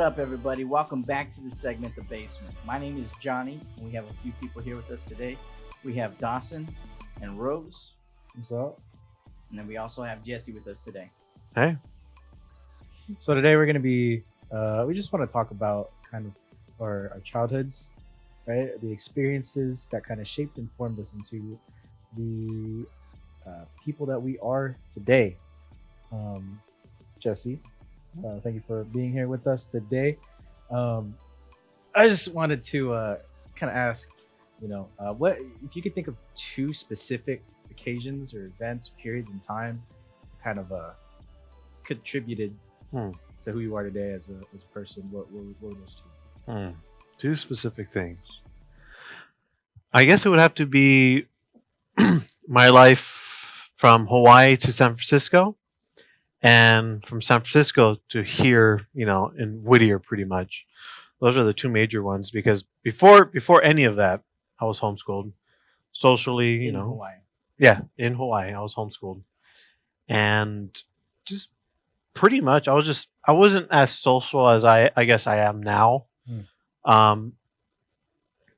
up, everybody? Welcome back to the segment, The Basement. My name is Johnny, and we have a few people here with us today. We have Dawson and Rose, What's up? and then we also have Jesse with us today. Hey. So today we're gonna be we just want to talk about kind of our childhoods, right? The experiences that kind of shaped and formed us into the people that we are today. Jesse, thank you for being here with us today. I just wanted to kind of ask, what if you could think of two specific occasions or events, periods in time, kind of contributed to who you are today as a person. What were those two? Two specific things. I guess it would have to be my life from Hawaii to San Francisco, and from San Francisco to here, in Whittier, pretty much. Those are the two major ones because before any of that, I was homeschooled. Socially, In Hawaii. yeah, in Hawaii, I was homeschooled, and just pretty much, I wasn't as social as I guess I am now. Um,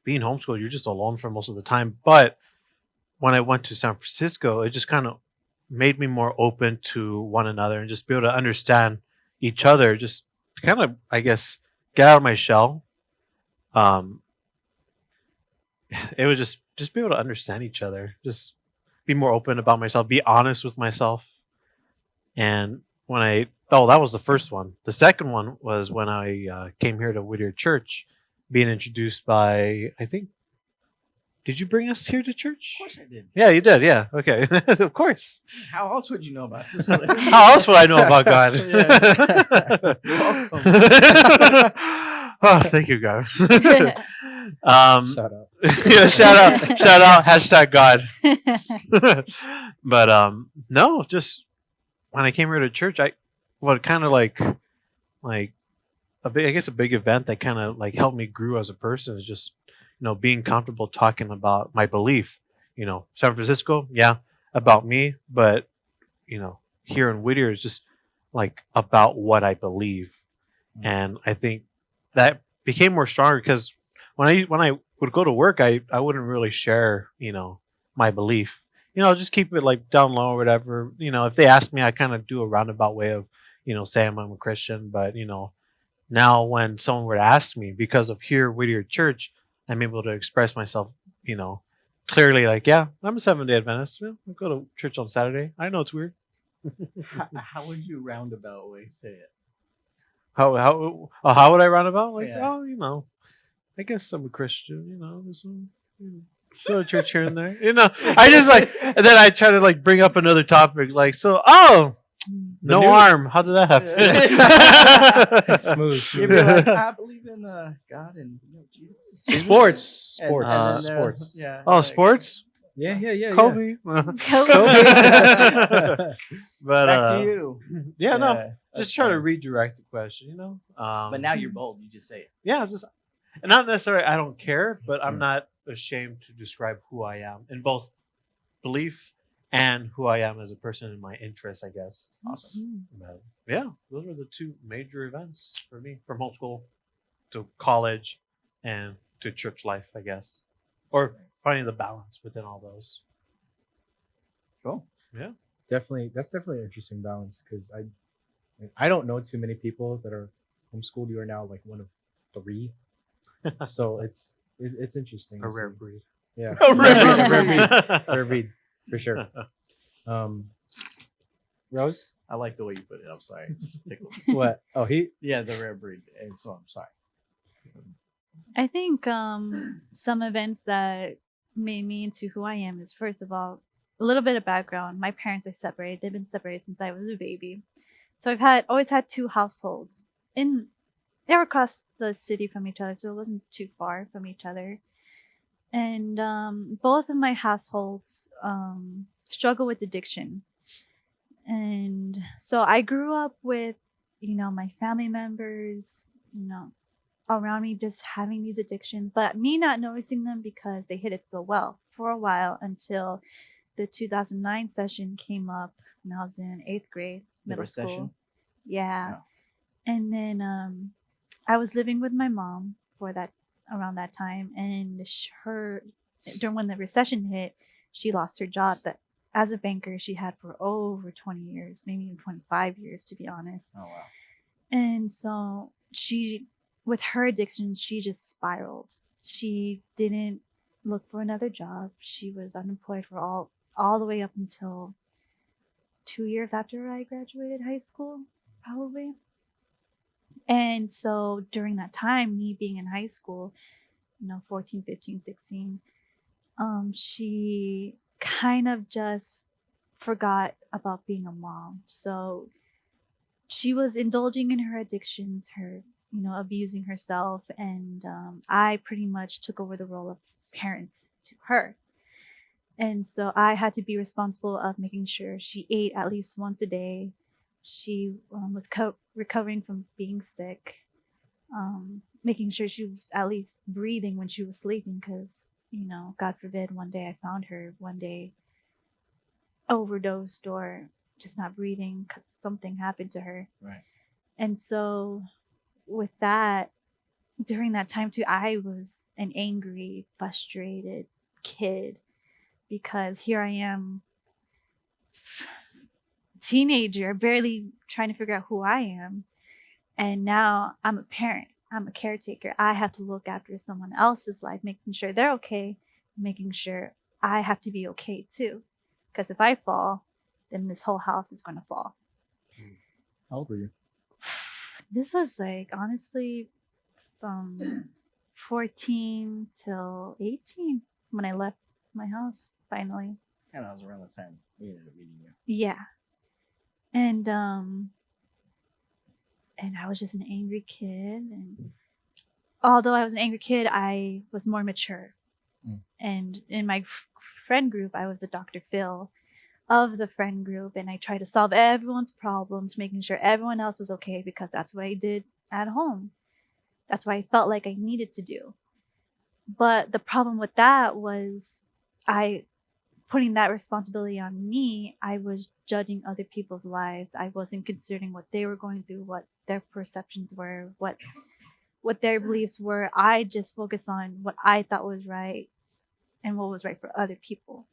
being homeschooled, you're just alone for most of the time. But when I went to San Francisco, it just kind of made me more open to one another and just be able to understand each other. Just kind of, I guess, get out of my shell. Um, it would just be able to understand each other, just be more open about myself, be honest with myself. And that was the first one. The second one was when I came here to Whittier Church, being introduced by, I think, did you bring us here to church? Of course I did. Yeah, you did. Yeah. Okay. Of course. How else would you know about this? How else would I know about God? You're welcome. Oh, thank you, God. Shout out. Yeah, shout out, hashtag God. But no, just when I came here to church, kind of like a big event that kind of like helped me grow as a person is just being comfortable talking about my belief. San Francisco, yeah, about me, but here in Whittier is just like about what I believe, and I think that became more stronger because when I would go to work, I wouldn't really share my belief. Just keep it like down low or whatever. If they ask me, I kind of do a roundabout way of saying I'm a Christian, but now when someone were to ask me because of here Whittier Church, I'm able to express myself, clearly. Like, yeah, I'm a 7-day Adventist. Yeah, I go to church on Saturday. I know it's weird. How would you roundabout way say it? How would I roundabout? Like, Yeah. I guess I'm a Christian. Go to church here and there. I just like, and then I try to like bring up another topic, like, no arm. How did that happen? Smooth. You'd be like, I believe in God and Jesus. Sports. And then, Sports. Yeah. Oh, sports. Yeah. Kobe. Kobe. But Back to you. yeah, no. Yeah, Just that's try to fine. redirect the question. But now you're bold. You just say it. Yeah, just not necessarily. I don't care, but I'm not ashamed to describe who I am in both belief and who I am as a person in my interests, I guess. Awesome. But yeah, those were the two major events for me from homeschool to college and to church life, I guess, or finding the balance within all those. Cool. Yeah. That's definitely an interesting balance because I don't know too many people that are homeschooled. You are now like one of 3, so it's interesting. A to rare see. breed. Yeah, A rare breed for sure. Rose, I like the way you put it. I'm sorry. It's tickled. what? Oh, Yeah, the rare breed. And so I'm sorry. I think some events that made me into who I am is, first of all, a little bit of background. My parents are separated. They've been separated since I was a baby. So I've always had 2 households. They're across the city from each other, so it wasn't too far from each other. And both of my households struggle with addiction. And so I grew up with, my family members, around me just having these addictions, but me not noticing them because they hid it so well for a while until the 2009 session came up when I was in 8th grade, The middle recession? school. Yeah. And then I was living with my mom for that around that time, and her during when the recession hit, she lost her job. But as a banker, she had for over 20 years, maybe even 25 years, to be honest. Oh wow. And so with her addiction, she just spiraled. She didn't look for another job. She was unemployed for all the way up until 2 years after I graduated high school, probably. And so during that time, me being in high school, 14, 15, 16, she kind of just forgot about being a mom. So she was indulging in her addictions, her, abusing herself. And I pretty much took over the role of parent to her. And so I had to be responsible of making sure she ate at least once a day. She was recovering from being sick, making sure she was at least breathing when she was sleeping, because, God forbid, one day I found her one day overdosed or just not breathing because something happened to her. Right. And so with that, during that time too, I was an angry, frustrated kid, because here I am, teenager, barely trying to figure out who I am. And now I'm a parent, I'm a caretaker. I have to look after someone else's life, making sure they're okay, making sure I have to be okay too. Because if I fall, then this whole house is going to fall. How old were you? This was like, honestly, from 14 till 18 when I left my house finally. And that was around the time we ended up meeting you. Yeah. And I was just an angry kid, and although I was an angry kid, I was more mature. And in my friend group, I was the Dr. Phil of the friend group, and I tried to solve everyone's problems, making sure everyone else was okay, because that's what I did at home. That's what I felt like I needed to do. But the problem with that was putting that responsibility on me, I was judging other people's lives. I wasn't considering what they were going through, what their perceptions were, what their beliefs were. I just focused on what I thought was right and what was right for other people.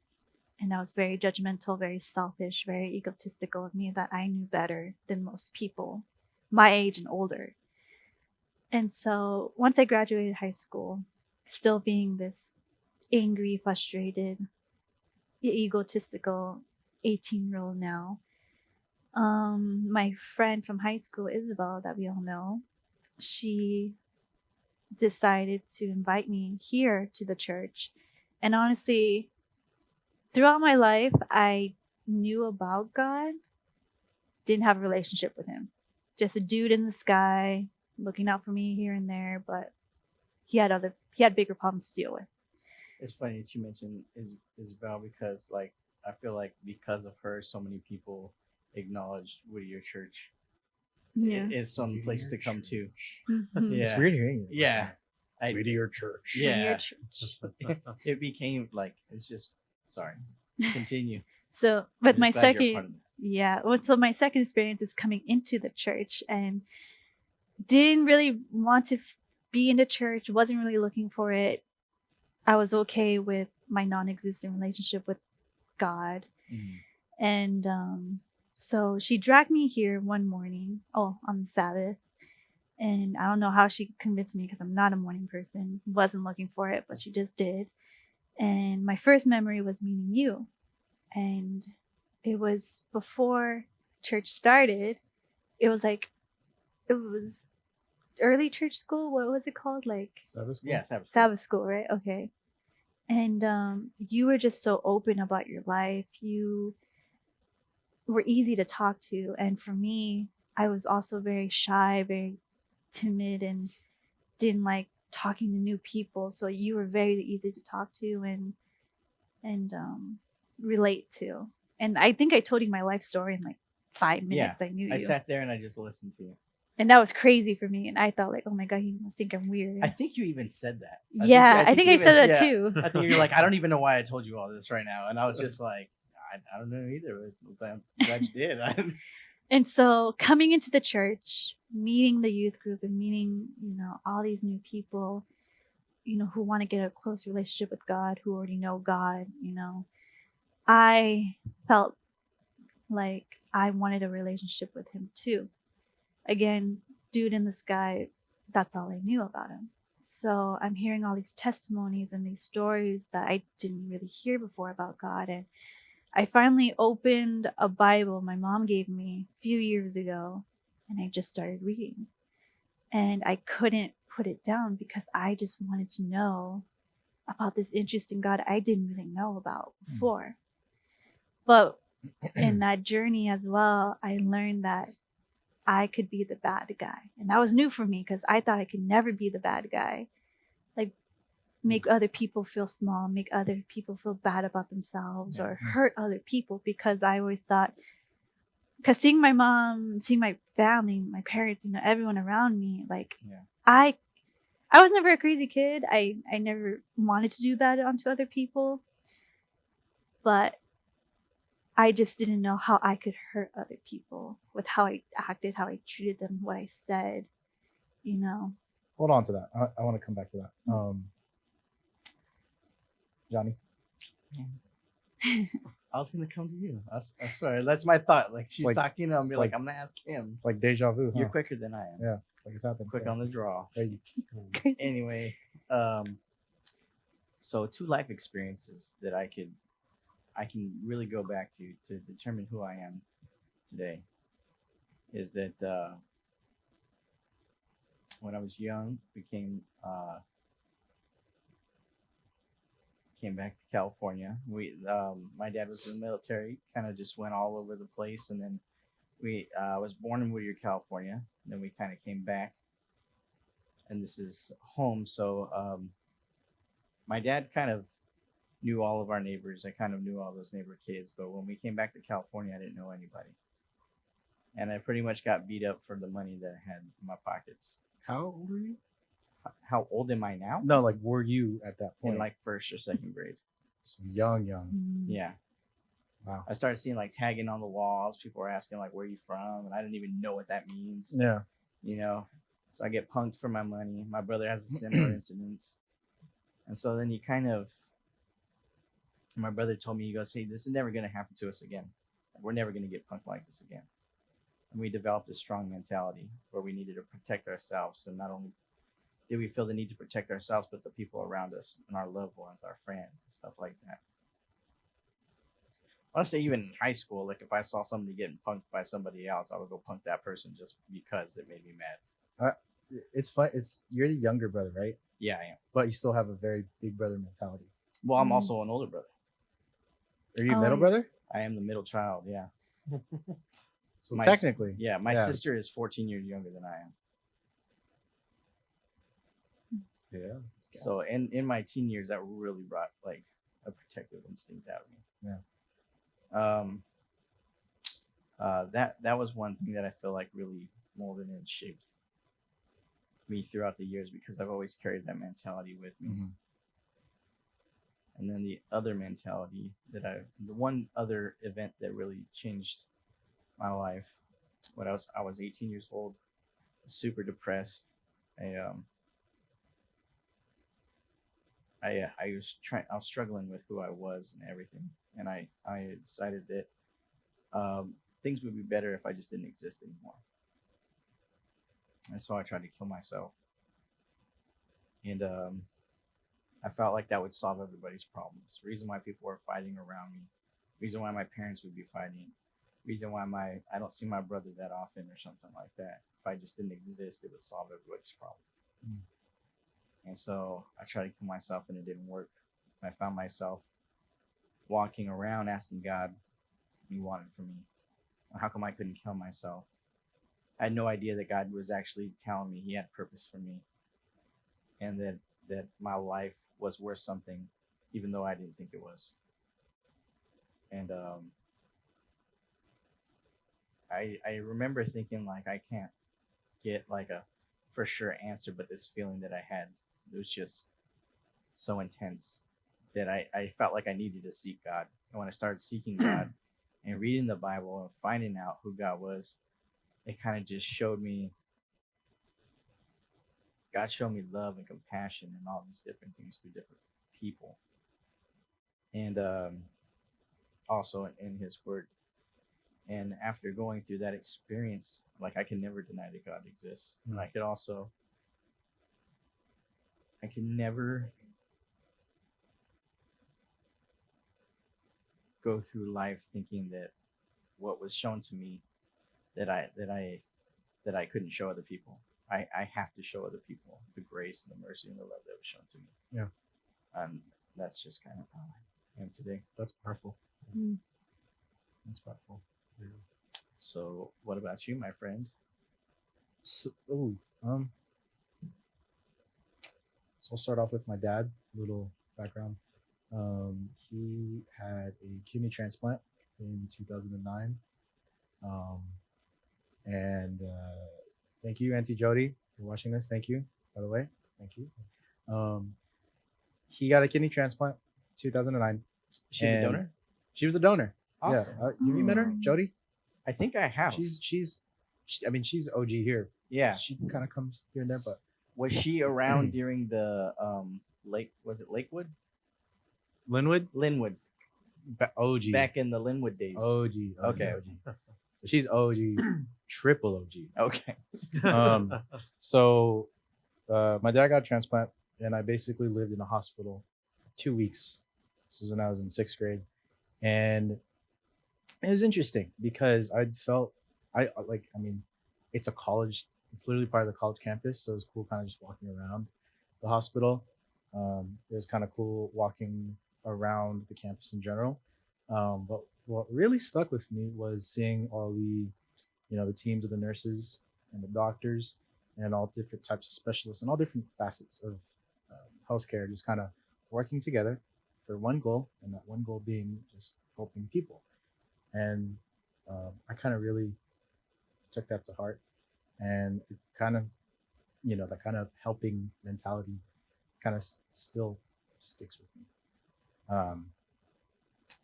And that was very judgmental, very selfish, very egotistical of me, that I knew better than most people my age and older. And so once I graduated high school, still being this angry, frustrated, egotistical 18-year-old now, my friend from high school, Isabel, that we all know, she decided to invite me here to the church. And honestly, throughout my life, I knew about God, didn't have a relationship with him. Just a dude in the sky looking out for me here and there, but he had bigger problems to deal with. It's funny that you mentioned Isabel, because like I feel like because of her, so many people acknowledged Whittier Church. Yeah. It's some place to come to. Mhm. Yeah. It's weird hearing it. Yeah. Whittier Church. Yeah. Church. It became like, it's just, sorry. Continue. So with I'm my just glad you're a part second, of that. yeah, so my second experience is coming into the church, and didn't really want to be in the church, wasn't really looking for it. I was okay with my non-existent relationship with God. Mhm. And so she dragged me here one morning, on the Sabbath. And I don't know how she convinced me, because I'm not a morning person, wasn't looking for it, but she just did. And my first memory was meeting you. And it was before church started. It was early church school. What was it called? Like Sabbath school? Yeah, Sabbath. Sabbath school, right? Okay. And you were just so open about your life. You were easy to talk to. And for me, I was also very shy, very timid, and didn't like talking to new people. So you were very easy to talk to and relate to. And I think I told you my life story in like 5 minutes. I knew I you. sat there and I just listened to you. And that was crazy for me. And I thought like, oh my God, you must think I'm weird. I think you even said that. I think I said that yeah. too. I think you're like, I don't even know why I told you all this right now. And I was just like, I don't know either, but I'm glad you did. And so coming into the church, meeting the youth group and meeting, all these new people, who want to get a close relationship with God, who already know God, I felt like I wanted a relationship with him too. Again, dude in the sky, that's all I knew about him. So I'm hearing all these testimonies and these stories that I didn't really hear before about God. And I finally opened a Bible my mom gave me a few years ago, and I just started reading. And I couldn't put it down because I just wanted to know about this interesting God I didn't really know about before. But in that journey as well, I learned that I could be the bad guy. And that was new for me because I thought I could never be the bad guy. Like, make other people feel small, make other people feel bad about themselves, or hurt other people, because I always thought, because seeing my mom, seeing my family, my parents, everyone around me, like, I was never a crazy kid. I never wanted to do bad onto other people, but I just didn't know how I could hurt other people with how I acted, how I treated them, what I said, Hold on to that. I want to come back to that. Johnny. I was gonna come to you. I swear, that's my thought. Like, she's like- talking, I'm it's be like, I'm gonna ask him. It's like deja vu. Huh? You're quicker than I am. Yeah, it's like it's happened. Quick on the draw. Crazy. Anyway, so 2 life experiences that I can really go back to determine who I am today is that when I was young, came back to California. My dad was in the military, kind of just went all over the place, and then I was born in Whittier, California. And then we kind of came back, and this is home. So my dad kind of knew all of our neighbors. I kind of knew all those neighbor kids, but when we came back to California, I didn't know anybody, and I pretty much got beat up for the money that I had in my pockets. How old were you? How old am I now? No, like were you at that point? In like first or second grade. So young. Yeah. Wow. I started seeing like tagging on the walls. People were asking like, "Where are you from?" And I didn't even know what that means. Yeah. So I get punked for my money. My brother has a similar incident, and so then my brother told me, he goes, "Hey, this is never gonna happen to us again. We're never gonna get punked like this again." And we developed a strong mentality where we needed to protect ourselves, and not only did we feel the need to protect ourselves, but the people around us and our loved ones, our friends, and stuff like that. I want to say even in high school, like if I saw somebody getting punked by somebody else, I would go punk that person just because it made me mad. It's fun. You're the younger brother, right? Yeah, I am. But you still have a very big brother mentality. Well, I'm also an older brother. Are you Oh, middle brother? yes. I am the middle child. Yeah. So My- technically, Yeah. My Yeah. sister is 14 years younger than I am. yeah. So in my teen years, that really brought like a protective instinct out of me. That was one thing that I feel like really molded and shaped me throughout the years, because I've always carried that mentality with me. Mhm. And then the other mentality the one other event that really changed my life, when I was 18 years old, super depressed. I was struggling with who I was and everything, and I decided that things would be better if I just didn't exist anymore. And so I tried to kill myself, and I felt like that would solve everybody's problems. Reason why people were fighting around me, reason why my parents would be fighting, reason why I don't see my brother that often or something like that. If I just didn't exist, it would solve everybody's problem. And so I tried to kill myself, and it didn't work. I found myself walking around asking God what He wanted from me. How come I couldn't kill myself? I had no idea that God was actually telling me He had purpose for me, and that my life was worth something, even though I didn't think it was. And I remember thinking like, I can't get like a for sure answer, but this feeling that I had, it was just so intense that I felt like I needed to seek God. And when I started seeking God, and reading the Bible and finding out who God was, it kind of just showed me, God showed me love and compassion and all these different things through different people. And also in His Word. And after going through that experience, like, I can never deny that God exists. And I can never go through life thinking that what was shown to me that I couldn't show other people. I have to show other people the grace and the mercy and the love that was shown to me. Yeah. That's just kind of how I am today. That's powerful. Mm. That's powerful. Yeah. So what about you, my friend? So, so I'll start off with my dad. Little background. He had a kidney transplant in 2009. And thank you, Auntie Jody, for watching this. Thank you, by the way. Thank you. He got a kidney transplant 2009. She's a And donor? She was a donor. Awesome. Yeah. Have you met her, Jody? I think I have. She's OG here. Yeah. She kind of comes here and there, but Was she around during the was it Lakewood? Linwood, OG. Back in the Linwood days. OG. Okay. OG. So she's OG, triple OG. Okay. So my dad got a transplant, and I basically lived in a hospital 2 weeks. This is when I was in 6th grade, and it was interesting because I felt it's a college. It's literally part of the college campus, so it was cool kind of just walking around the hospital. It was kind of cool walking around the campus in general. But what really stuck with me was seeing all the teams of the nurses and the doctors and all different types of specialists and all different facets of healthcare just kind of working together for one goal, and that one goal being just helping people. And I kind of really took that to heart, and it kind of, that kind of helping mentality kind of still sticks with me.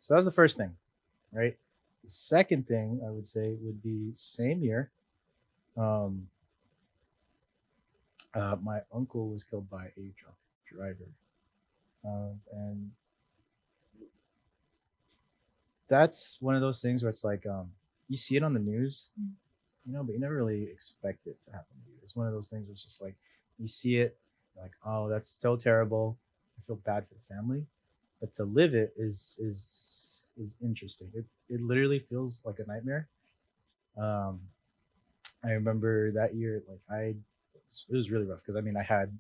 So that was the first thing, right? The second thing I would say would be same year. My uncle was killed by a drunk driver, and that's one of those things where it's like you see it on the news, but you never really expect it to happen to you. It's one of those things where it's just like you see it, like, oh, that's so terrible. I feel bad for the family, but to live it is interesting. It literally feels like a nightmare. I remember that year, like it was really rough because I had,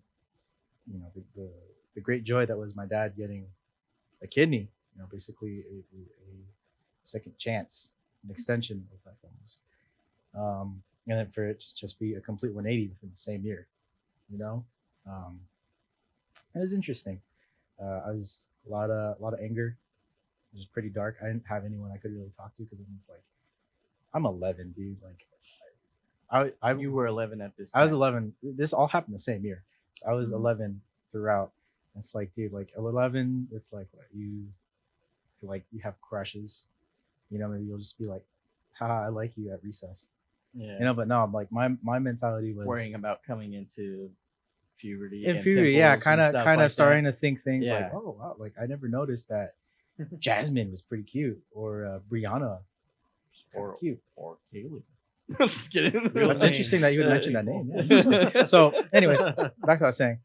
the great joy that was my dad getting a kidney, basically a second chance, an extension of life almost. And then for it to just be a complete 180 within the same year, it was interesting. I was a lot of anger. It was pretty dark. I didn't have anyone I could really talk to because it's like I'm 11, dude. Like You were 11 at this time. I was 11. This all happened the same year. I was 11 throughout. It's like, dude, like 11. It's like what you have crushes. Maybe you'll just be like, haha, I like you at recess. Yeah. But no, like my mentality was worrying about coming into puberty. in and puberty, yeah, pimples and kind stuff of like starting that. to think things like, Yeah. oh wow, like I never noticed that Jasmine was pretty cute, or Brianna was Or cute. Or Kaylee. Just kidding. That's interesting that you would mention that name. Yeah, interesting. So, anyways, back to what I was saying.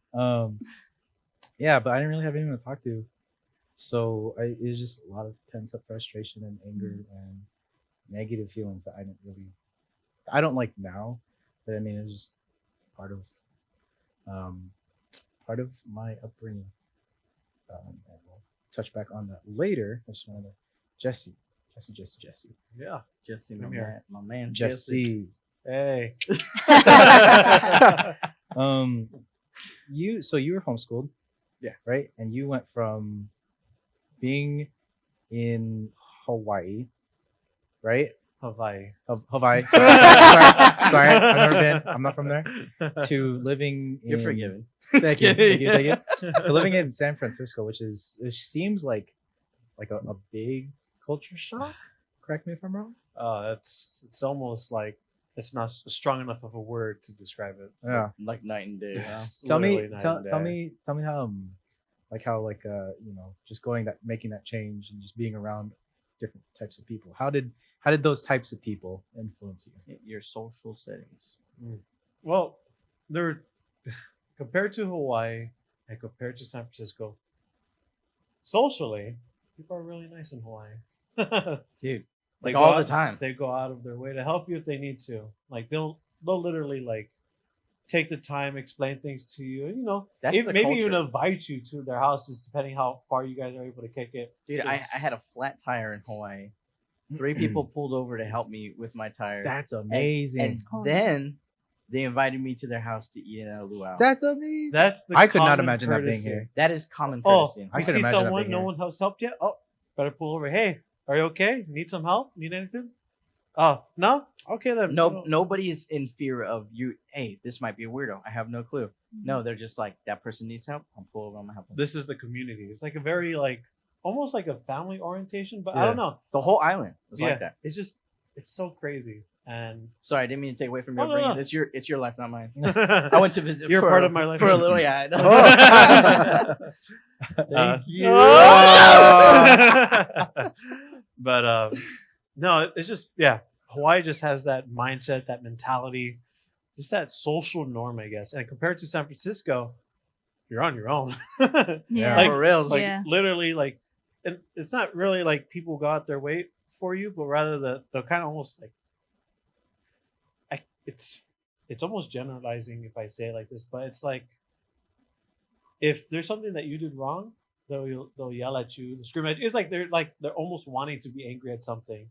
Yeah, but I didn't really have anyone to talk to, so it was just a lot of pent up frustration and anger and negative feelings that I don't like now, but it was just part of my upbringing. And we'll touch back on that later. I just wanted to Jesse. Yeah. Jesse, Come here. my man Jesse. Hey. You were homeschooled, Yeah. right? And you went from being in Hawaii, right? Hawaii. Hawaii. Sorry, I've never been. I'm not from there. To living in. You're forgiven. Thank you. To living in San Francisco, which seems like a big culture shock. Correct me if I'm wrong. It's almost like it's not strong enough of a word to describe it. Yeah. Like night and day. Huh? It's Tell me, literally night tell, and tell day. me, tell me how, just making that change and just being around different types of people. How did those types of people influence you? Your social settings. Well, they're compared to Hawaii and compared to San Francisco. Socially, people are really nice in Hawaii. Dude, They like go all out- the time. They go out of their way to help you if they need to. Like they'll literally like take the time, explain things to you. You know, That's the maybe even culture. invite you to their houses, depending how far you guys are able to kick it. Dude, I It's- had a flat tire in Hawaii. 3 people pulled over to help me with my tire. That's amazing. And Oh. then they invited me to their house to eat in a luau. That's amazing. That's the I could not common imagine that being courtesy. here. That is common Oh, courtesy. in I you could see imagine that someone, being no here. one has helped yet? Oh, better pull over. Hey, are you okay? Need some help? Need anything? Oh, no? Okay then. No, nobody is in fear of you. Hey, this might be a weirdo. I have no clue. No, they're just like, that person needs help. I'll pull over. I'm gonna help them. This is the community. It's like a very like almost like a family orientation, but I Yeah. don't know. The whole island was Yeah, like that. it's so crazy. And Sorry, I didn't mean to take away from your No, no, upbringing. no. It's your life, not mine. I went to visit. You're for part a- of my life. for a little. Yeah. Uh, you. but no, it's just Hawaii just has that mindset, that mentality, just that social norm, I guess. And compared to San Francisco, you're on your own. Yeah. Like- for real. like Yeah. literally, like, and it's not really like people go out their way for you, but rather they'll kind of almost like, it's almost generalizing if I say it like this, but it's like if there's something that you did wrong, they'll yell at you, they'll scream at you. It's like they're almost wanting to be angry at something.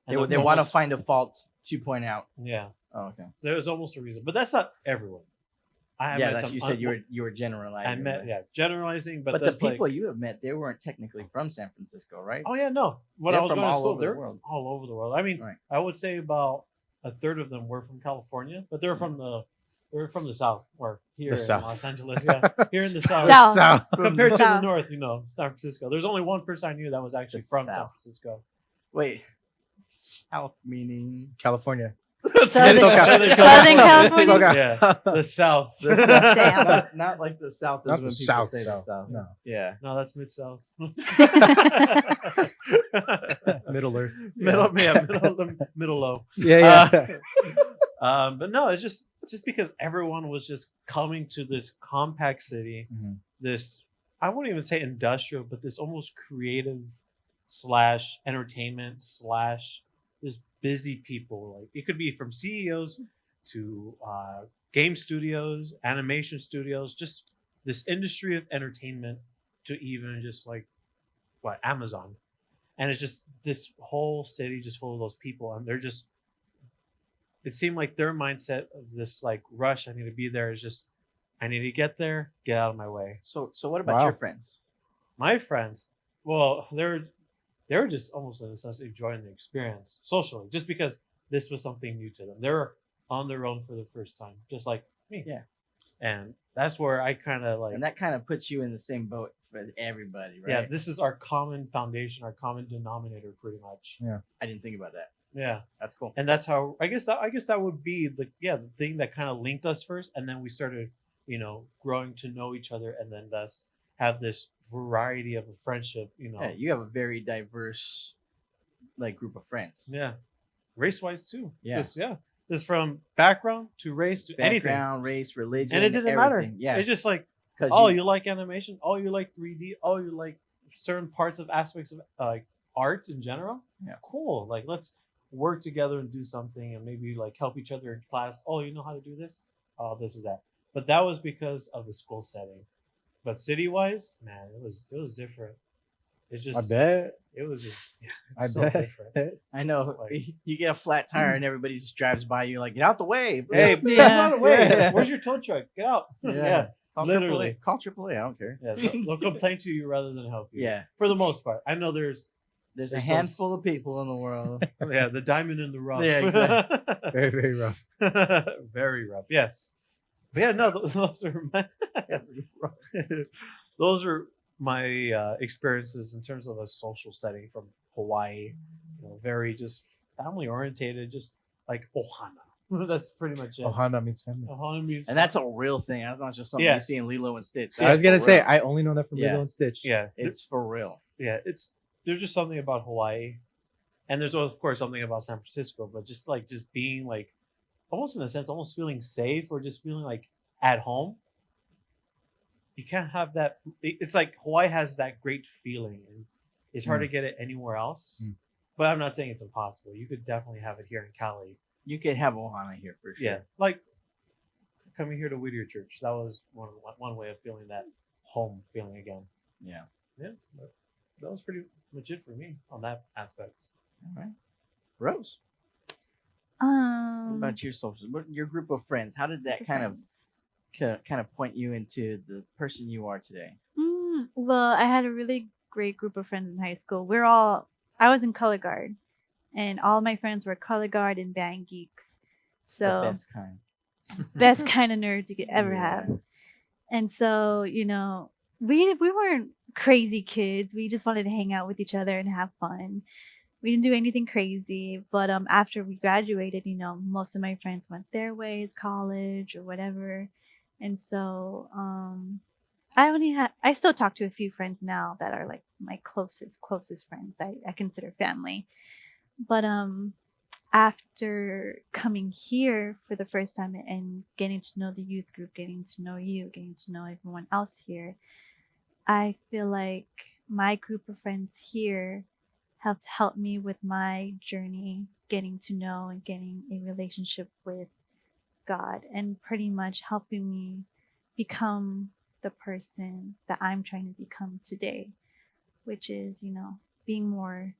They, they'll they want to almost- find a fault to point out. Yeah, Oh, okay. there's almost a reason, but that's not everyone. I have Yeah, met that's, some you said you were generalizing. I met generalizing, but But the that's people like, you have met, they weren't technically from San Francisco, right? oh yeah, no. When They're I was from going to all school, over the they're world. all over the world. I mean, Right. I would say about a third of them were from California, but they're from the south, or here The in South. Los Angeles. Yeah, here in the south. South. Compared to the South. north, San Francisco. There's only one person I knew that was actually The from San South. Francisco. Wait, South meaning California. Southern, Southern Southern California. California. Yeah, the south. Damn. not like the South is Not when the people South, say South. the South. No. Yeah. No, that's mid south. Middle Earth. Middle low. Yeah. But no, it's just because everyone was just coming to this compact city, Mhm. this, I wouldn't even say industrial, but this almost creative / entertainment / this busy people. Like it could be from CEOs to game studios, animation studios, just this industry of entertainment to even just like Amazon. And it's just this whole city just full of those people, and they're just, it seemed like their mindset of this like rush, I need to be there, is just, I need to get there, get out of my way. So what about Wow. your friends? My friends, well, they were just almost in a sense enjoying the experience socially, just because this was something new to them. They were on their own for the first time, just like me. Yeah. And that's where I kind of like, And that kind of puts you in the same boat for everybody, right? yeah, this is our common foundation, our common denominator, pretty much. I didn't think about that. Yeah. That's cool. And that's how I guess that would be the thing that kind of linked us first, and then we started growing to know each other, and then thus have this variety of a friendship. Yeah, you have a very diverse group of friends. Yeah, race wise too. Yeah. This from background to race to anything, Background, race, religion, and it didn't matter. everything. Yeah, it's just like, 'cause oh, you like animation, oh, you like 3D, oh, you like certain parts of aspects of like art in general. Yeah. Cool. Like let's work together and do something, and maybe like help each other in class. Oh, you know how to do this? Oh, this is that. But that was because of the school setting. But city wise, man, it was different. It's just I bet. it was just I so bet. different. I know. Like- You get a flat tire and everybody just drives by you like, get out the way. bro." Hey, Yeah. get out of the way. Yeah. Where's your tow truck? Get out. Yeah. Call literally. AAA. Call AAA. I don't care. Yeah. They'll complain to you rather than help you. Yeah. For the most part. I know there's There's a There's handful of people in the world. the diamond in the rough. Yeah, exactly. Very, very rough. Very rough. Yes. But yeah, no, those are those are my experiences in terms of a social setting from Hawaii. very just family orientated, just like Ohana. That's pretty much it. Ohana means family. Ohana means And that's a real thing. That's not just something Yeah. you see in Lilo and Stitch. I was That's gonna for say real. I only know that from Yeah. Lilo and Stitch. yeah, It's for real. yeah. It's there's just something about Hawaii, and there's of course something about San Francisco, but just being like almost in a sense, almost feeling safe or just feeling like at home. You can't have that. It's like Hawaii has that great feeling, and it's hard to get it anywhere else. Mm. But I'm not saying it's impossible. You could definitely have it here in Cali. You could have Ohana here for sure. Yeah, like coming here to Whittier Church. That was one way of feeling that home feeling again. Yeah. Yeah, but that was pretty much it for me on that aspect. All right. Rose, what about your group of friends? How did that kind of point you into the person you are today? Well, I had a really great group of friends in high school. I was in color guard, and all my friends were color guard and band geeks. So The best kind. best kind of nerds you could ever Yeah. have. And so, we weren't crazy kids. We just wanted to hang out with each other and have fun. We didn't do anything crazy, but after we graduated, most of my friends went their ways, college or whatever. And so I still talk to a few friends now that are like my closest friends. I consider family. But after coming here for the first time and getting to know the youth group, getting to know you, getting to know everyone else here, I feel like my group of friends here helped me with my journey, getting to know and getting a relationship with God, and pretty much helping me become the person that I'm trying to become today, which is, being more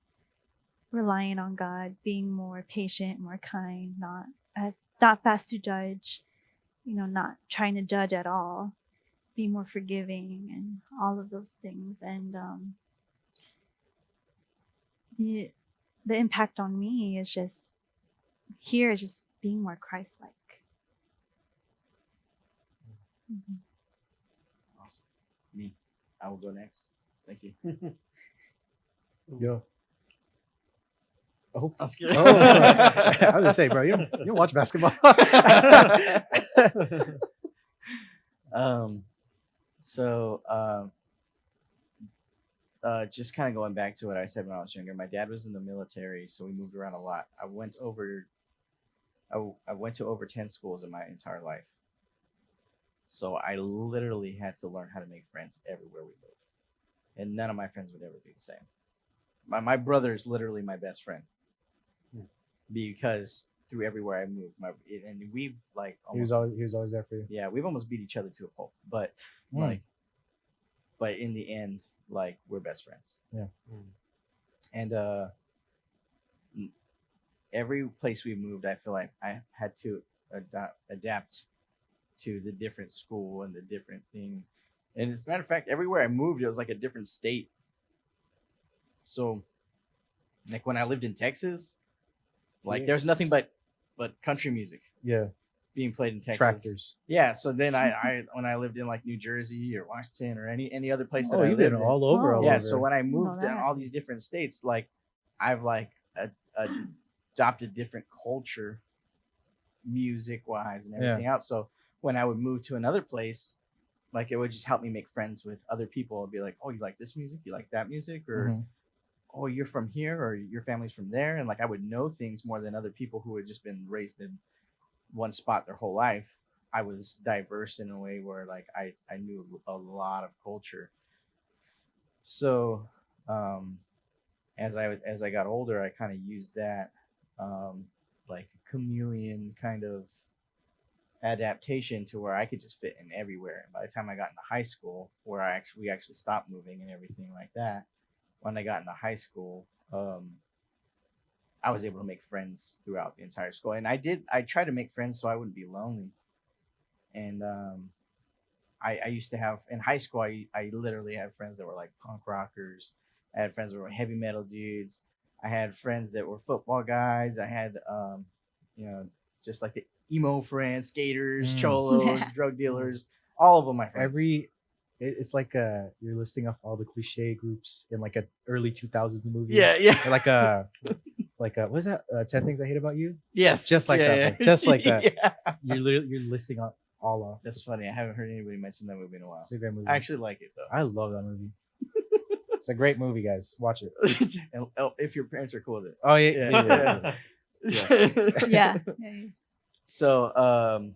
reliant on God, being more patient, more kind, not fast to judge, not trying to judge at all, be more forgiving and all of those things. And the impact on me is just being more Christ-like. Mhm. Awesome. Me. I will go next. Thank you. Yo. Oh, I was scared. I was gonna say, bro, you don't watch basketball. Just kind of going back to what I said when I was younger, my dad was in the military, so we moved around a lot. I went to over 10 schools in my entire life. So I literally had to learn how to make friends everywhere we lived. And none of my friends would ever be the same. My brother is literally my best friend. Because through everywhere I moved, and we've like he was always there for you. yeah, we've almost beat each other to a pulp, but but in the end, like we're best friends. Yeah. And every place we moved, I feel like I had to adapt to the different school and the different thing. And as a matter of fact, everywhere I moved, it was like a different state. So, like when I lived in Texas, like there's nothing but country music Yeah. being played in Texas. Tractors. Yeah. So then I when I lived in like New Jersey or Washington or any other place that Oh, I you've lived been in, all over. Oh. yeah. Over. So when I know moved in that. all these different states, like I've like adopted different culture, music wise, and everything else. So when I would move to another place, like it would just help me make friends with other people. It'd be like, oh, you like this music? You like that music? Or Mhm. oh, you're from here, or your family's from there. And like I would know things more than other people who had just been raised in one spot their whole life. I was diverse in a way where like I knew a lot of culture. So as I got older, I kind of used that like chameleon kind of adaptation to where I could just fit in everywhere. And by the time I got into high school, where we actually stopped moving and everything like that, when I got into high school, I was able to make friends throughout the entire school. And I tried to make friends so I wouldn't be lonely. And I used to have in high school, I literally had friends that were like punk rockers. I had friends that were heavy metal dudes. I had friends that were football guys. I had just like the emo friends, skaters, cholos, drug dealers, all of them my friends. It's like you're listing off all the cliche groups in like a early 2000s movie. Yeah. Or like a like what is that? 10 Things I Hate About You. Yes, Just like that book, just like that. Yeah. You're listing all off. That's funny. I haven't heard anybody mention that movie in a while. It's a great movie. I actually like it though. I love that movie. It's a great movie, guys. Watch it. And if your parents are cool with it. Oh yeah. Yeah. So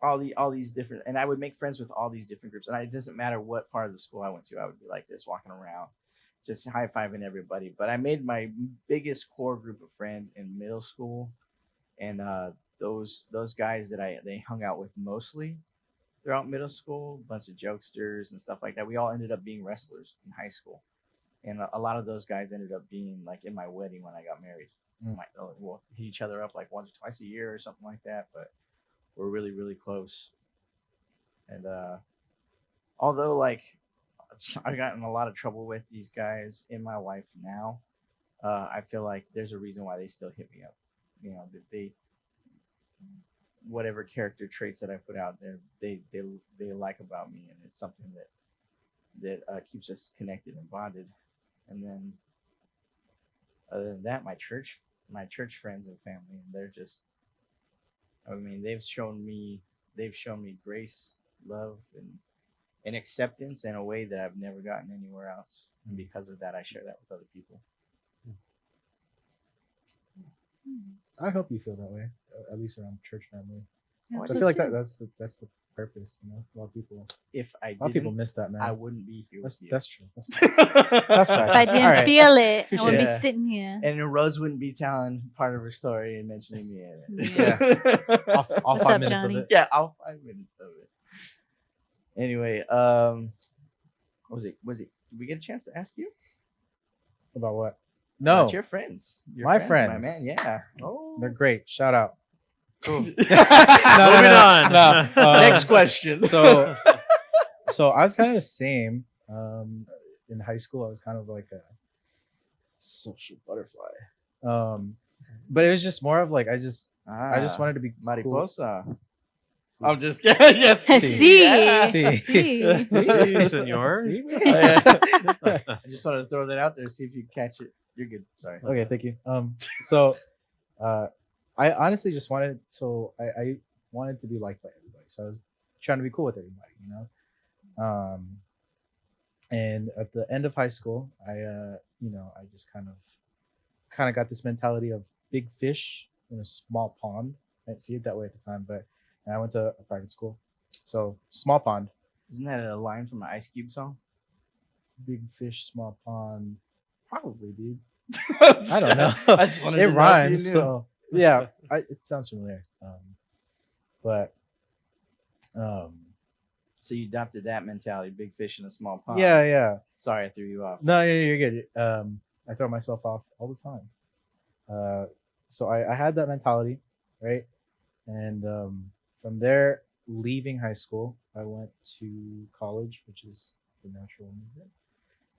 all these different, and I would make friends with all these different groups, and it doesn't matter what part of the school I went to, I would be like this, walking around just high-fiving everybody. But I made my biggest core group of friends in middle school, and those guys that they hung out with mostly throughout middle school, a bunch of jokesters and stuff like that. We all ended up being wrestlers in high school, and a lot of those guys ended up being like in my wedding when I got married. We'll hit each other up like once or twice a year or something like that, but we're really, really close. And although like I've gotten a lot of trouble with these guys in my life now, I feel like there's a reason why they still hit me up. You know, that they whatever character traits that I put out there, they like about me, and it's something that keeps us connected and bonded. And then other than that, my church friends and family, and they're just, I mean, they've shown me grace, love, and acceptance in a way that I've never gotten anywhere else. And because of that, I share that with other people. I hope you feel that way, at least around church family. Yeah, I feel like that's the purpose. You know, a lot of people miss that, man. I wouldn't be here That's, with you. that's true. That's If facts. I didn't All right. feel it, Touche. I wouldn't Yeah. be sitting here. And Rose wouldn't be telling part of her story and mentioning me in it. Yeah. all What's 5 up, minutes Johnny? of it. Yeah, all 5 minutes of it. Anyway, what was it? Did we get a chance to ask you? About what? No, About your friends. My my friends. man. Yeah. Oh. they're great. Shout out. Cool. No, Moving on. No. Next question. So I was kind of the same. In high school, I was kind of like a social butterfly. But it was just more of like I just wanted to be cool. mariposa. See. I'm just kidding. Yes. See. Yeah. See. See. Si, senor. See? I just wanted to throw that out there, see if you catch it. You're good. Sorry. Okay, thank you. So I honestly just wanted to I wanted to be liked by everybody. So I was trying to be cool with everybody, you know. And at the end of high school, I just kind of got this mentality of big fish in a small pond. I didn't see it that way at the time, but I went to a private school. So small pond, Isn't that a line from an Ice Cube song? big fish, small pond. Probably, dude. I I don't know. I just wanted It to know if you rhymes, knew. so yeah, it sounds familiar. But So you adopted that mentality, big fish in a small pond. yeah. Sorry, I threw you off. No, you're good. I throw myself off all the time. So I had that mentality, right? And from there, leaving high school, I went to college, which is the natural movement,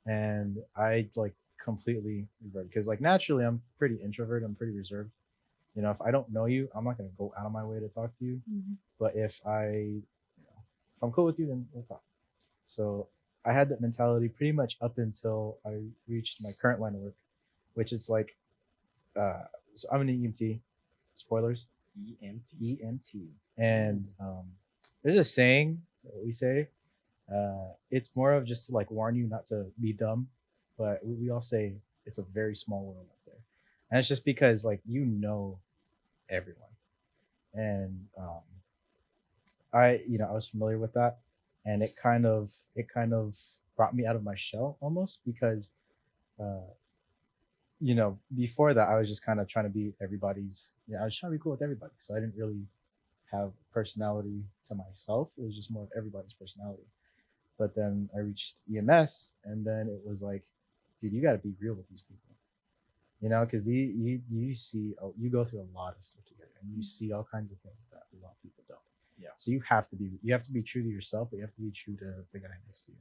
and I like completely reverted because like naturally I'm pretty introvert. I'm pretty reserved. You know, if I don't know you, I'm not gonna go out of my way to talk to you. Mhm. But if I'm cool with you, then we'll talk. So I had that mentality pretty much up until I reached my current line of work, which is like, so I'm an EMT. Spoilers, EMT, and there's a saying that we say. It's more of just to like warn you not to be dumb, but we all say it's a very small world out there, and it's just because like you know everyone, and I was familiar with that, and it kind of brought me out of my shell almost because before that I was just kind of trying to be everybody's, I was trying to be cool with everybody, so I didn't really have personality to myself. It was just more of everybody's personality. But then I reached EMS, and then it was like, dude, you got to be real with these people, because you go through a lot of stuff together, and you see all kinds of things that a lot of people don't. Yeah. So you have to be true to yourself, but you have to be true to the guy next to you,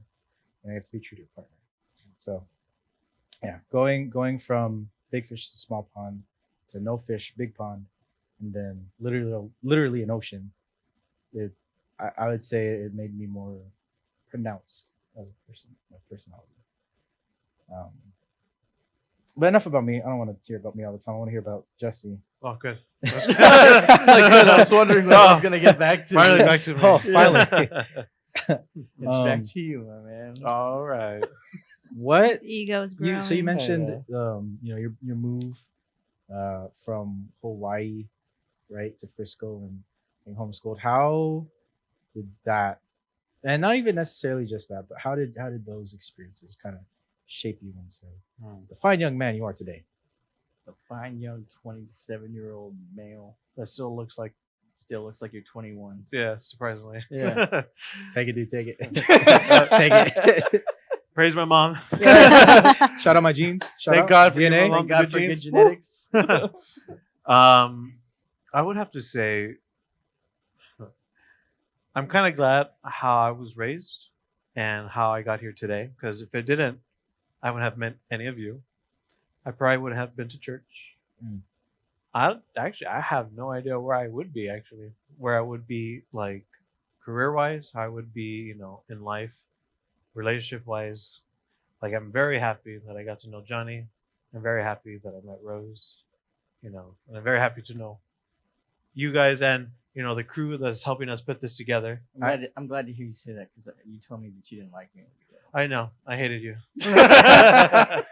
and you have to be true to your partner. So, yeah, going from big fish to small pond to no fish, big pond, and then literally an ocean. I would say it made me more pronounced as a person, my personality. But enough about me. I don't want to hear about me all the time. I want to hear about Jesse. Oh, good. It's like, good. I was wondering when I was gonna get back to Finally you. back to me. Oh, finally. It's back Um, to you, my man. All right. What His ego is growing. so you mentioned Yeah. your move from Hawaii, right, to Frisco and being homeschooled. How did that, and not even necessarily just that, but how did those experiences kind of shape you into the fine young man you are today? A fine young 27-year-old male That still looks like, still looks like you're 21. yeah, surprisingly. Yeah. Take it, dude. Take it. Just take it. Praise my mom. Shout out my genes. Shout Thank out God for DNA. your mom. Thank God good for good genes. genetics. I would have to say I'm kind of glad how I was raised and how I got here today. Because if it didn't, I wouldn't have met any of you. I probably would have been to church. Mm. I have no idea where I would be actually. Where I would be like career wise, how I would be, in life, relationship wise. Like I'm very happy that I got to know Johnny. I'm very happy that I met Rose. And I'm very happy to know you guys and the crew that's helping us put this together. I'm glad to hear you say that because you told me that you didn't like me. I know I hated you. I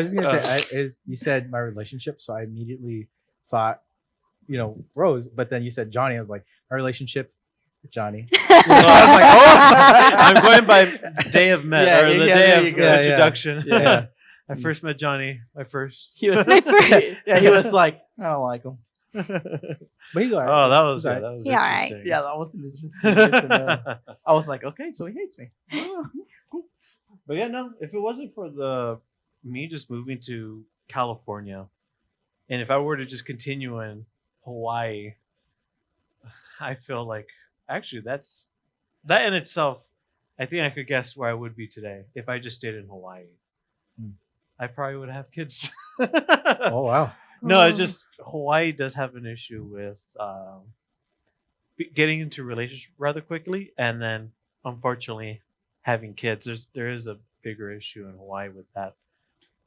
was just gonna say, you said my relationship, so I immediately thought, Rose. But then you said Johnny. I was like, my relationship with Johnny. I'm going by day of met Yeah, or the yeah, day there of you go. introduction. Yeah. I first met Johnny. My first. He was, My first. yeah, he was like, I don't like him. But he's all right. Oh, that was He's all right. that was Yeah, all right. interesting. Yeah, that wasn't interesting. Good to know. I was like, okay, so he hates me. But yeah, no. If it wasn't for me just moving to California, and if I were to just continue in Hawaii, I feel like actually that in itself. I think I could guess where I would be today if I just stayed in Hawaii. Hmm. I probably would have kids. Oh wow. No, it's just Hawaii does have an issue with getting into relationships rather quickly, and then unfortunately having kids. There is a bigger issue in Hawaii with that.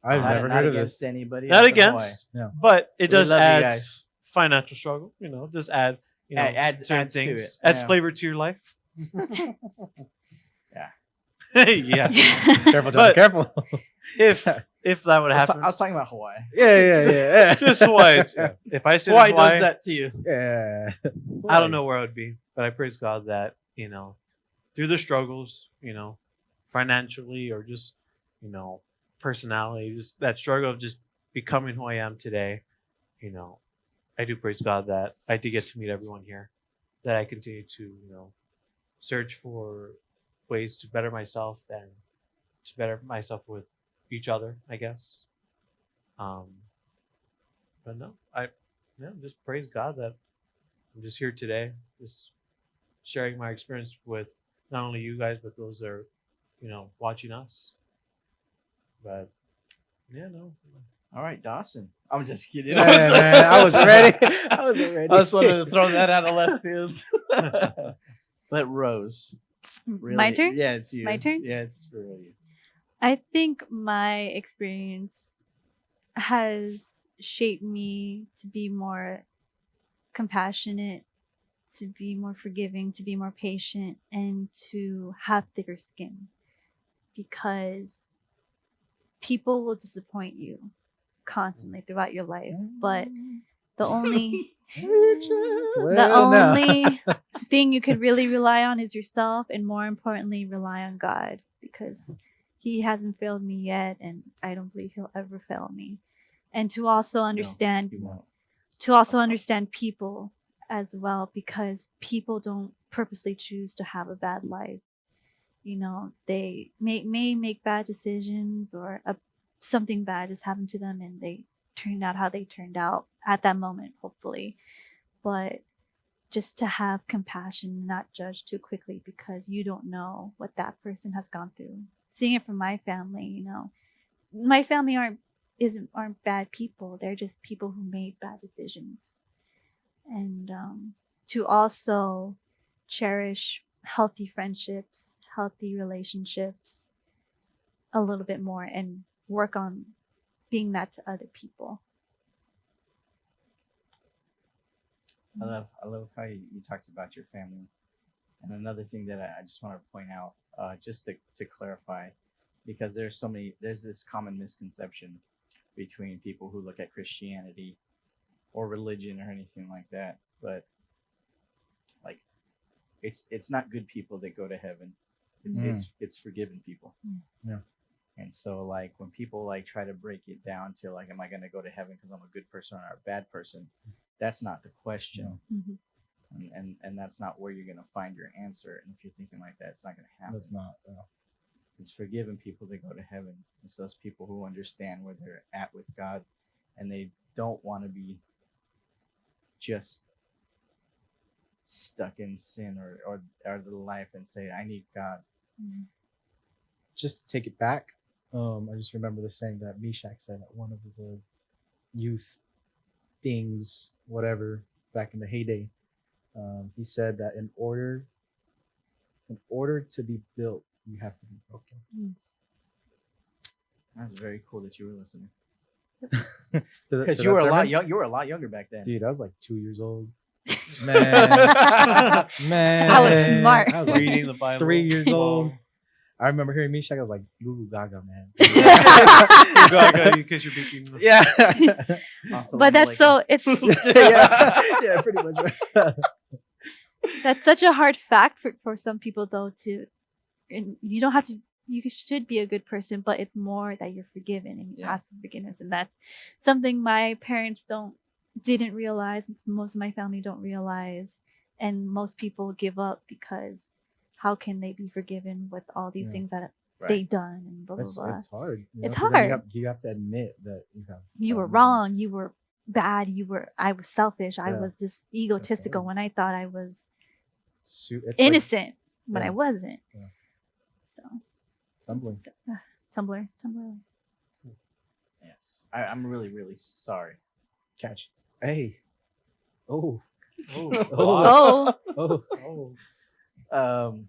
I've Not- never not heard of against this. anybody. Not else in Hawaii. against, Yeah. but it We does love you add guys. financial struggle. Just add Adds certain to things, it, adds yeah. flavor to your life. Yeah. Yeah. Careful, Johnny. But- Careful. If that would I happen, was talking about Hawaii. Yeah. just Hawaii. If I stayed in Hawaii Hawaii, does that to you. Yeah. I don't know where I would be, but I praise God that, through the struggles, financially or just, personality, just that struggle of just becoming who I am today, I do praise God that I did get to meet everyone here, that I continue to, search for ways to better myself and to better myself with each other, I guess. But no, just praise God that I'm just here today, just sharing my experience with not only you guys, but those that are, watching us. But yeah, no. All right, Dawson. I'm just kidding. Yeah, man, I was ready. I was ready. I just wanted to throw that out of left field. But Rose, really, My turn? Yeah, it's you. My turn? Yeah, it's really you. I think my experience has shaped me to be more compassionate, to be more forgiving, to be more patient, and to have thicker skin. Because people will disappoint you constantly throughout your life, but the only Well, no. only thing you could really rely on is yourself, and more importantly, rely on God, because He hasn't failed me yet, and I don't believe He'll ever fail me. And to also understand, You won't. people as well, because people don't purposely choose to have a bad life. They may make bad decisions, or something bad has happened to them, and they turned out how they turned out at that moment, hopefully. But just to have compassion, not judge too quickly, because you don't know what that person has gone through. Seeing it from my family, my family aren't bad people. They're just people who made bad decisions. And to also cherish healthy friendships, healthy relationships a little bit more, and work on being that to other people. I love how you talked about your family. And another thing that I just want to point out, just to clarify, because there's this common misconception between people who look at Christianity or religion or anything like that. But like, it's not good people that go to heaven. It's forgiven people. Yes. Yeah. And so like when people like try to break it down to like, am I going to go to heaven because I'm a good person or a bad person? That's not the question. Mhm. And that's not where you're going to find your answer. And if you're thinking like that, it's not going to happen. That's not. It's forgiven people that go to heaven. It's those people who understand where they're at with God, and they don't want to be just stuck in sin or the life and say, I need God. Mhm. Just to take it back, I just remember the saying that Meshach said at one of the youth things, whatever, back in the heyday. He said that in order to be built, you have to be broken. Yes. That's very cool that you were listening. To Because that you were a lot sermon? young. You were a lot younger back then. Dude, I was like 2 years old. Man, man, I was smart. I was like Reading the Bible. 3 years old. Wow. I remember hearing Meshach. I was like, "Goo goo gaga, man." Because you're making. Yeah, Also, But that's so it's yeah, pretty much. that's such a hard fact for some people though to, and you don't have to, you should be a good person, but it's more that you're forgiven and you Yeah. ask for forgiveness, and that's something my parents didn't realize, most of my family don't realize, and most people give up because how can they be forgiven with all these Yeah. things that Right. they've done and blah blah It's blah. hard. It's 'cause then hard. You have to admit that you have. You were problems and- wrong, you were bad, I was selfish, I Yeah. was this egotistical hard. when I thought I was It's like innocent when I yeah. wasn't. Yeah. So tumbling. Tumblr. Yes. I'm really, really sorry. Catch. Hey. Oh. Oh, Oh.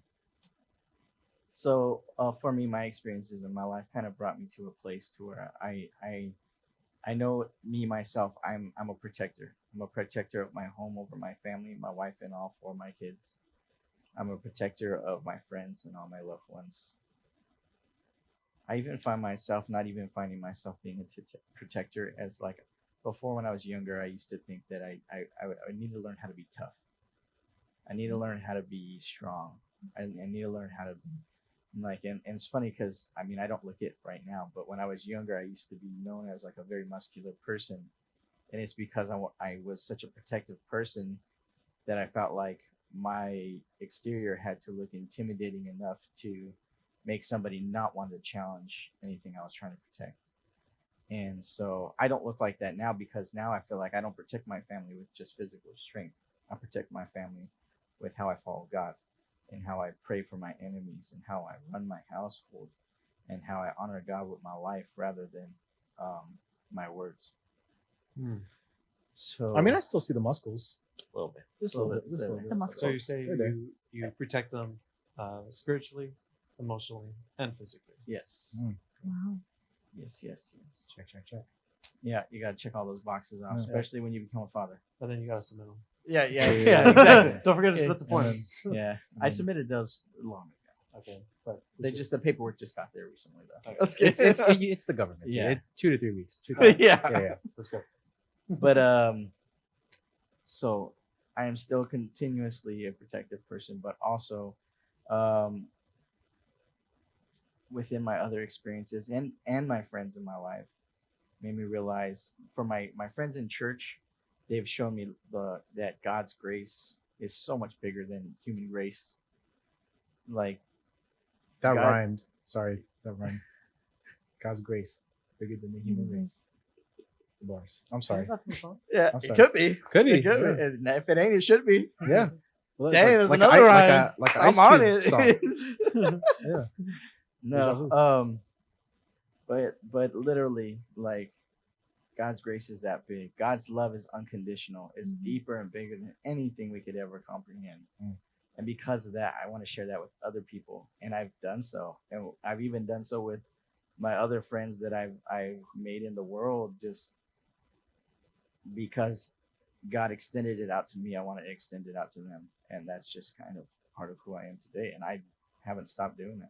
So for me, my experiences in my life kind of brought me to a place to where I know me myself. I'm a protector. I'm a protector of my home over my family, my wife, and all four of my kids. I'm a protector of my friends and all my loved ones. I even find myself not even finding myself being a protector as like before when I was younger. I used to think that I need to learn how to be tough. I need to learn how to be strong. I need to learn how to be like, and it's funny because I mean I don't look it right now, but when I was younger, I used to be known as like a very muscular person, and it's because I was such a protective person that I felt like my exterior had to look intimidating enough to make somebody not want to challenge anything I was trying to protect. And so I don't look like that now because now I feel like I don't protect my family with just physical strength. I protect my family with how I follow God and how I pray for my enemies and how I run my household and how I honor God with my life rather than my words. So I mean, I still see the muscles. a little bit. Just a little bit. just a little The bit. muscles. So you say They're there. you protect them spiritually, emotionally, and physically. Yes. wow. Yes. Check. Yeah, you gotta check all those boxes off, Yeah. especially when you become a father. And then you gotta submit them. Yeah, Yeah. exactly. Don't forget to Yeah. submit the forms. Yeah, I submitted those long ago. Okay, but The paperwork just got there recently though. Okay. It's the government. Yeah. 2 to 3 weeks. Yeah. let's go. But so I am still continuously a protective person, but also within my other experiences and my friends in my life made me realize for my friends in church, they've shown me that God's grace is so much bigger than human grace. Like That God- rhymed. Sorry, that rhymed. God's grace bigger than the human race. The bars. I'm sorry. yeah, I'm it sorry. could be. Could be. It could be. And if it ain't, it should be. Yeah. Well, Dang, there's like another like rhyme. like a I'm Ice on Cube it. song. Yeah. No, but literally, like God's grace is that big. God's love is unconditional. It's Mhm. deeper and bigger than anything we could ever comprehend. Mm. And because of that, I want to share that with other people, and I've done so. And I've even done so with my other friends that I've made in the world just because God extended it out to me, I want to extend it out to them, and that's just kind of part of who I am today, and I haven't stopped doing it.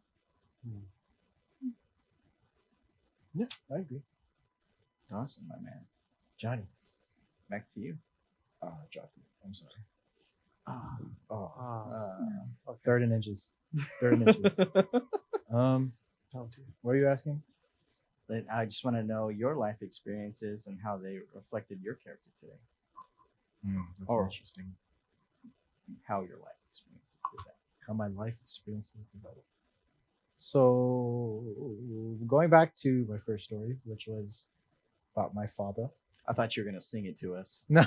Yeah, I agree. Awesome, my man. Johnny. Back to you. Oh, I dropped it. I'm sorry. Ah, Oh, ah, third and inches. Third and inches. What are you asking? I just want to know your life experiences and how they reflected your character today. That's Or- interesting. How your life experiences did that. How my life experiences developed. So going back to my first story, which was about my father. I thought you were gonna sing it to us. No,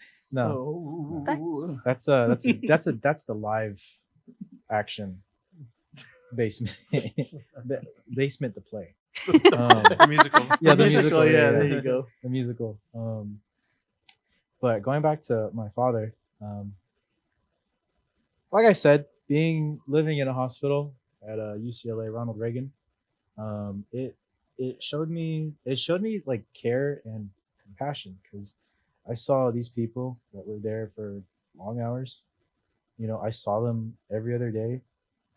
So, that's the live action basement basement the play. The musical. Yeah, the musical. Yeah, there you go. The musical. But going back to my father, like I said, living in a hospital at UCLA Ronald Reagan, it showed me like care and compassion because I saw these people that were there for long hours. You know, I saw them every other day,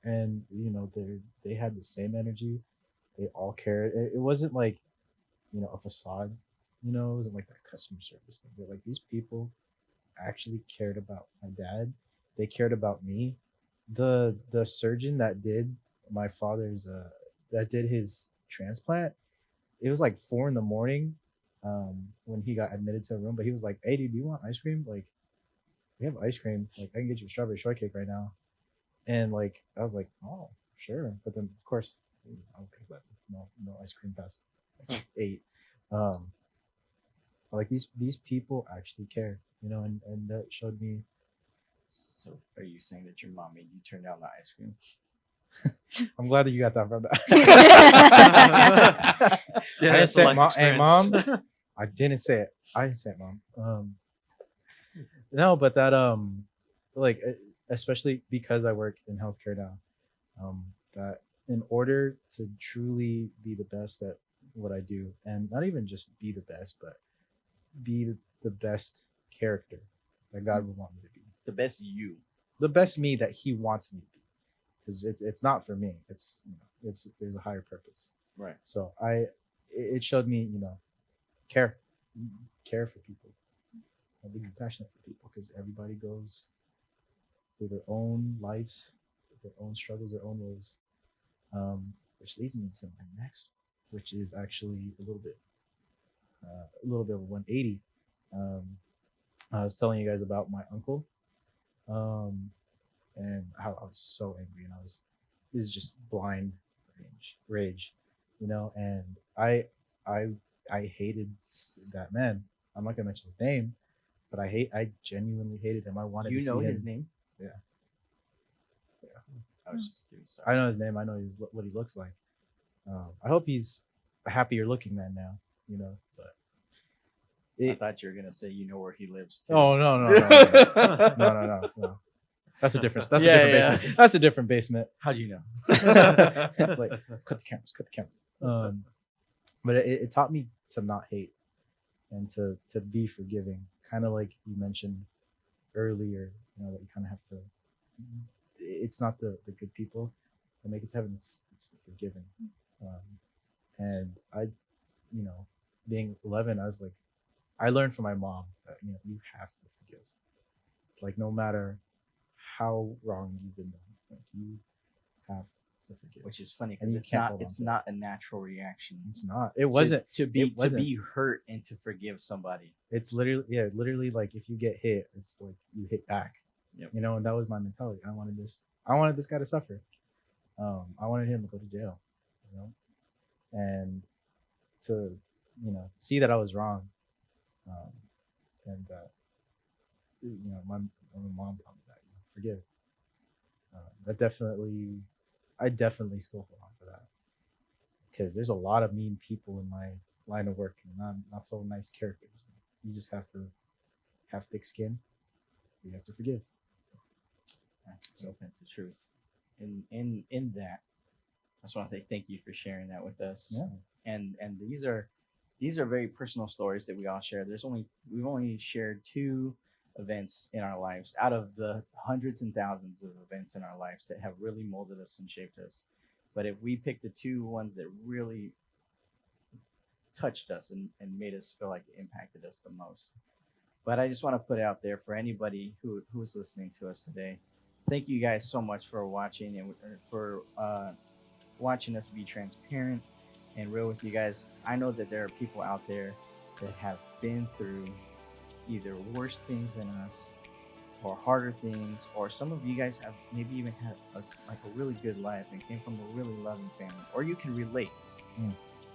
and you know they had the same energy. They all cared. It wasn't like, you know, a facade. You know, it wasn't like that customer service thing. But like these people actually cared about my dad. They cared about me. The surgeon that did my father's that did his transplant, it was like 4 in the morning when he got admitted to a room. But he was like, "Hey, dude, do you want ice cream? Like, we have ice cream. Like, I can get you a strawberry shortcake right now." And like, I was like, "Oh, sure." But then, of course, I was like, no ice cream past like 8. But like these people actually care, you know, and that showed me. So, are you saying that your mom made you turn down the ice cream? I'm glad that you got that from that. Yeah, I didn't that's say a it, life Hey, experience. mom. I didn't say it. I didn't say it, mom. No, but that like especially because I work in healthcare now, that in order to truly be the best at what I do, and not even just be the best, but be the best character that God would want me to be, The best you. the best me that He wants me to be, because it's not for me. It's, you know, it's there's a higher purpose. Right. So it showed me, you know, care for people, and be compassionate for people, because everybody goes through their own lives, their own struggles, their own woes. Which leads me to my next, which is actually a little bit of a 180. Um, I was telling you guys about my uncle, and how I was so angry, and this is just blind rage, you know. And I I hated that man. I'm not gonna mention his name, but I genuinely hated him. I wanted You to know see his him. name? Yeah. I was just kidding. I Sorry. know his name. I know what he looks like. I hope he's a happier looking man now, you know. But I thought you were gonna say you know where he lives. Too. oh no. That's a different. That's Yeah, a different yeah. basement. That's a different basement. How do you know? Like, cut the cameras. Cut the camera. But it taught me to not hate and to be forgiving. Kind of like you mentioned earlier, you know, that you kind of have to. It's not the good people that make it to heaven. It's the forgiving. And I, you know, being 11, I was like, I learned from my mom that, you know, you have to forgive. Like, no matter how wrong you've been done, like, you have to forgive. Which is funny And because you can't hold on it's to it. not a natural reaction. It's not. It wasn't. to be it wasn't. to be hurt and to forgive somebody. It's literally like if you get hit, it's like you hit back. Yep. You know, and that was my mentality. I wanted this guy to suffer. I wanted him to go to jail. You know, and to, you know, see that I was wrong, and that, you know, my mom taught me that, you know, forgive. I definitely still hold on to that, because there's a lot of mean people in my line of work, and not so nice characters. You just have to have thick skin. You have to forgive. So that's the truth. In that, just want to say thank you for sharing that with us. Yeah. And these are very personal stories that we all share. We've only shared two events in our lives out of the hundreds and thousands of events in our lives that have really molded us and shaped us. But if we pick the two ones that really touched us and made us feel like it impacted us the most. But I just want to put it out there for anybody who's listening to us today. Thank you guys so much for watching and for watching us be transparent and real with you guys. I know that there are people out there that have been through either worse things than us or harder things, or some of you guys have maybe even had like a really good life and came from a really loving family, or you can relate.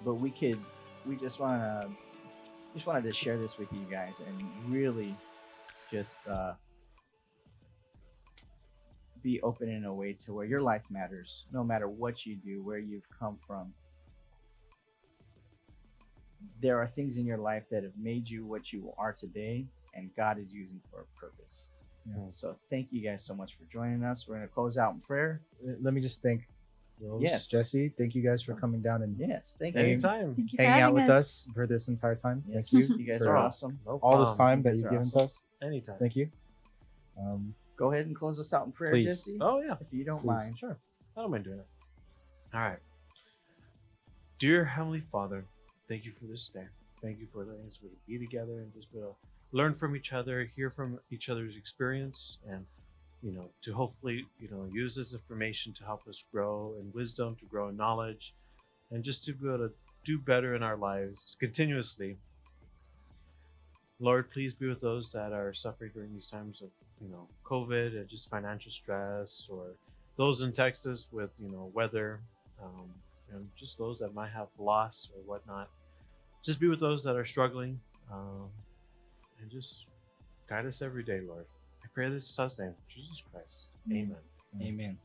But we just wanted to share this with you guys and really just be open in a way to where your life matters, no matter what you do, where you've come from. There are things in your life that have made you what you are today, and God is using for a purpose. Yeah. So thank you guys so much for joining us. We're going to close out in prayer. Let me just thank Rose, Yes. Jesse. Thank you guys for coming down and Yes, thank you. Anytime. Thank you for hanging out having with us for this entire time. Yes, Thank you. You guys for are awesome. No all this problem. time that You you've guys are given to us. Anytime. Thank you. Go ahead and close us out in prayer, Please. Jesse, Oh yeah. if you don't Please. mind. Sure. I don't mind doing it. All right. Dear Heavenly Father, thank you for this day. Thank you for letting us be together and just be able to learn from each other, hear from each other's experience, and to hopefully use this information to help us grow in wisdom, to grow in knowledge, and just to be able to do better in our lives continuously. Lord, please be with those that are suffering during these times of COVID and just financial stress, or those in Texas with weather, and just those that might have loss or whatnot. Just be with those that are struggling, and just guide us every day, Lord. I pray this in His name, Jesus Christ. Amen. Amen. Amen.